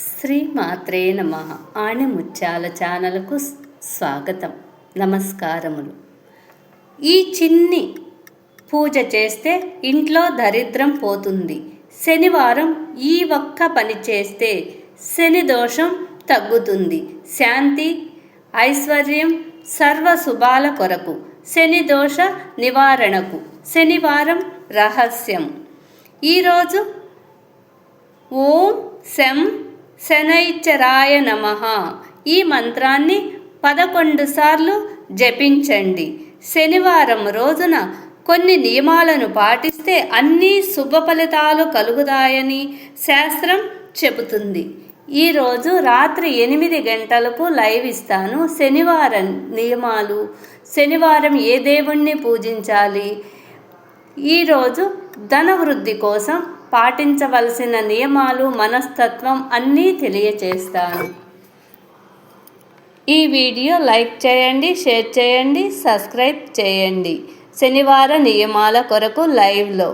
శ్రీమాత్రే నమః. ఆణిముత్యాల ఛానల్కు స్వాగతం, నమస్కారములు. ఈ చిన్ని పూజ చేస్తే ఇంట్లో దరిద్రం పోతుంది. శనివారం ఈ ఒక్క పని చేస్తే శని దోషం తగ్గుతుంది. శాంతి, ఐశ్వర్యం, సర్వ శుభాల కొరకు, శని దోష నివారణకు. శనివారం రహస్యం. ఈరోజు ఓం శం శనైశ్చరాయ నమః ఈ మంత్రాన్ని 11 సార్లు జపించండి. శనివారం రోజున కొన్ని నియమాలను పాటిస్తే అన్ని శుభ ఫలితాలు కలుగుతాయని శాస్త్రం చెబుతుంది. ఈరోజు రాత్రి 8 గంటలకు లైవ్ ఇస్తాను. శనివారం నియమాలు, శనివారం ఏ దేవుణ్ణి పూజించాలి, ఈరోజు ధనవృద్ధి కోసం పాటించవలసిన నియమాలు, మనస్తత్వం అన్నీ తెలియచేస్తాను. ఈ వీడియో లైక్ చేయండి, షేర్ చేయండి, సబ్స్క్రైబ్ చేయండి. శనివార నియమాల కొరకు లైవ్లో